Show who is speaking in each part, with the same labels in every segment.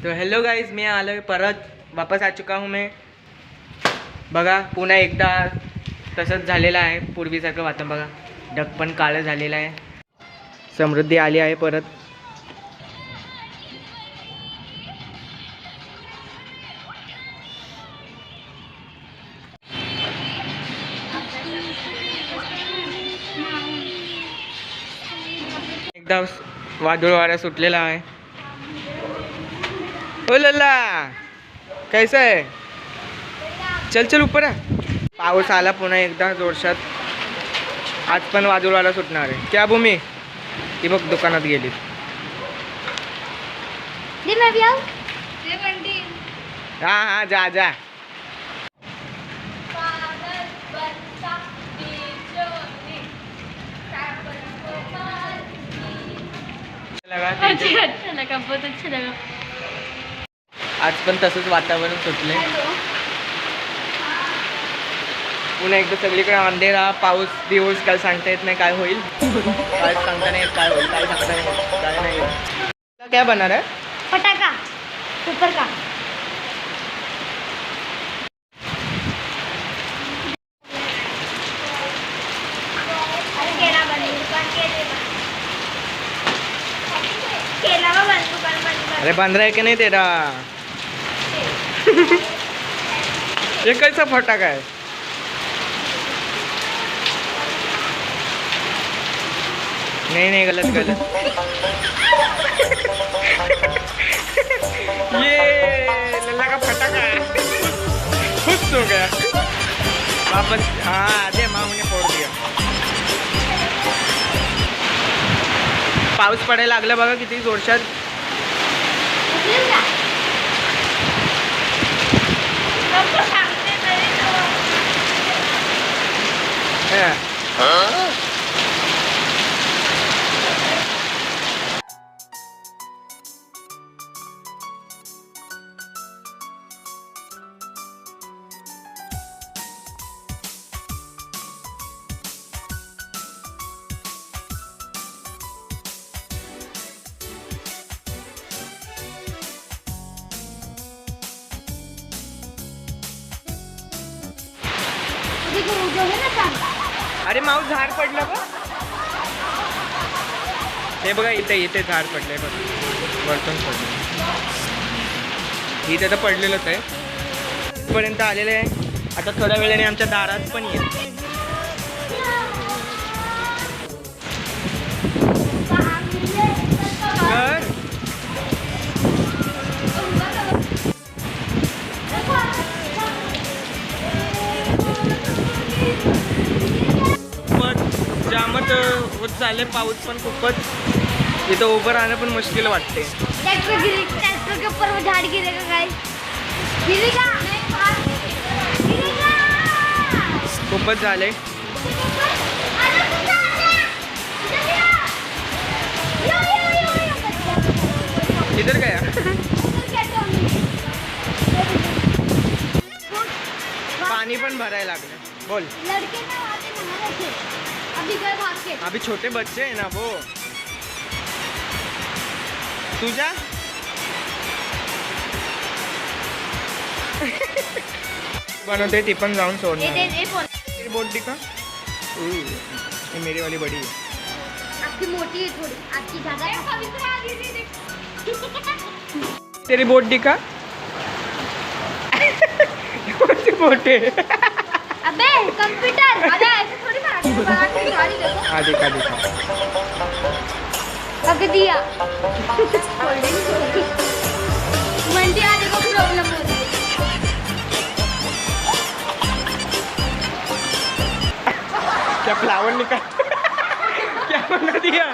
Speaker 1: तो hello guys, मी आलो परत वापस आ चुका हूँ मैं. बघा पुन्हा एकदा तसंच झालेलं आहे. पूर्वीसारखं वातावरण बघा, ढग पण काळं झालेलं आहे. समृद्धी आली आहे परत. एकदा वादळ वारा सुटलेला आहे. ओ लल्ला कैसा आहे? चल चल ऊपर आ. पाऊस आला पुन्हा एकदा जोरशात. आज पण वादळ वारा सुटणार आहे. क्या भूमी ती बघ दुकानात गेली. हाँ हाँ जा जा.
Speaker 2: अच्छा लगा, बहुत अच्छा लगा.
Speaker 1: आज पण तसंच वातावरण सुटलंय. पुन्हा एकदा सगळीकडे अंधेरा, पाऊस दिवस काय सांगता येत नाही काय होईल. काय सांगता नाही काय होईल, काय सांगता नाही काय नाही. क्या बना रहा है?
Speaker 2: पटाखा सुपर का.
Speaker 1: अरे बंद रहा है कि नहीं तेरा? ये कैसा फटाका है? नहीं नहीं गलत गलत. ये लल्ला का फटाका है. खुश हो गया वापस. हाँ दे मामू ने फोड़ दिया. पाऊस पडायला लागला बघा किती जोरशात. अरे माऊस झाड पडलं का? हे बघा इथे इथे झाड पडलंय बघ, वरतून पडलं. इथे तर पडलेलंच आहे. इथपर्यंत आलेलं आहे. आता थोड्या वेळाने आमच्या दारात पण येईल. जामच होत झाले. पाऊस पण खूपच. इथं उभं राहणं पण मुश्किल वाटते.
Speaker 2: ट्रैक्टर के ऊपर वो झाड़ गिरेगा गाइस. गिरेगा
Speaker 1: खूपच झाले. इधर गया. पाणी पण भरायला लागलं. बोल.
Speaker 2: लड़के ना आते नहा रहे थे, अभी गए भाग के.
Speaker 1: अभी छोटे बच्चे हैं ना वो. तुझा बनवते ती पण जाऊन सोडणार. तेरी बोट दिखा. ये मेरी वाली बड़ी है.
Speaker 2: आपकी मोटी है थोड़ी, आपकी ज्यादा.
Speaker 1: तेरी बोट दिखा. कौन सी बोट है?
Speaker 2: अबे कंप्यूटर. अरे ऐसे थोड़ी ना.
Speaker 1: हाँ दिखा दिखा.
Speaker 2: रख दिया. मंडी आने को प्रॉब्लम हो रही है.
Speaker 1: क्या फ्लावर निकाल. क्या बना दिया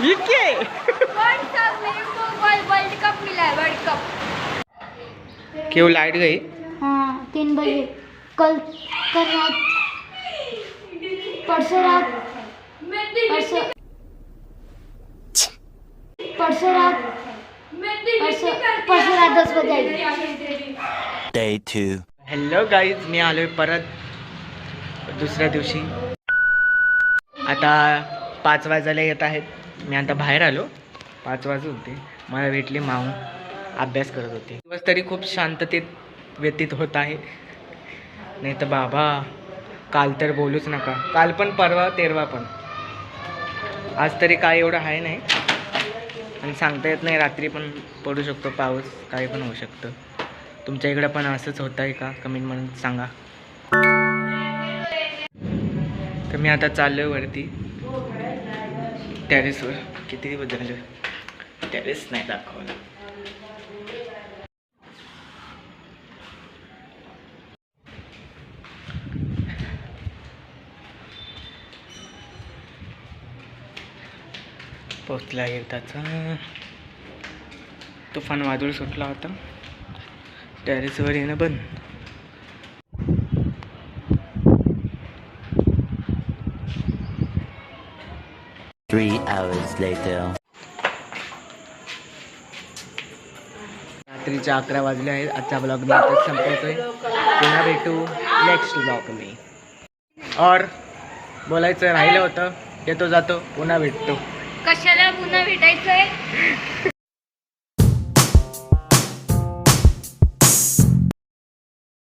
Speaker 1: ये क्या है?
Speaker 2: वर्ल्ड कप मिला है. World cup.
Speaker 1: क्यों लाइट गई?
Speaker 2: हाँ 3 बजे. कल रात, परसों रात 10 बजे आएगी.
Speaker 3: Day 2.
Speaker 1: हॅलो गाईज, मी आलोय परत दुसऱ्या दिवशी. आता 5 वाजायला येत आहेत. मी आता बाहेर आलो. 5 वाजून होते. मला भेटली माऊ, अभ्यास करत होती. दिवस तरी खूप शांततेत व्यतीत होत आहे. नाही तर बाबा काल तर बोलूच नका. काल पण परवा तेरवा पण. आज तरी काय एवढं आहे नाही. आणि सांगता येत नाही, रात्री पण पडू शकतो पाऊस, काही पण होऊ शकतं. तुमच्या इकडं पण असंच होतं आहे का? कमेंट म्हणून सांगा. तर मी आता चाललो आहे वरती टेरेसवर. किती बदललं, टेरेस नाही दाखवलं. पोचला एकदाचा. तुफान वादळ सुटला होता. टेरेसवर येणं बंद.
Speaker 3: 3 hours later.
Speaker 1: रात्रीचे 11 वाजले आहेत. आजचा ब्लॉग मी आताच संपवतोय. पुन्हा भेटू नेक्स्ट ब्लॉग मी. और बोलायचं राहिलं होतं, येतो जातो, पुन्हा भेटतो.
Speaker 2: कशाला पुन्हा भेटायचंय?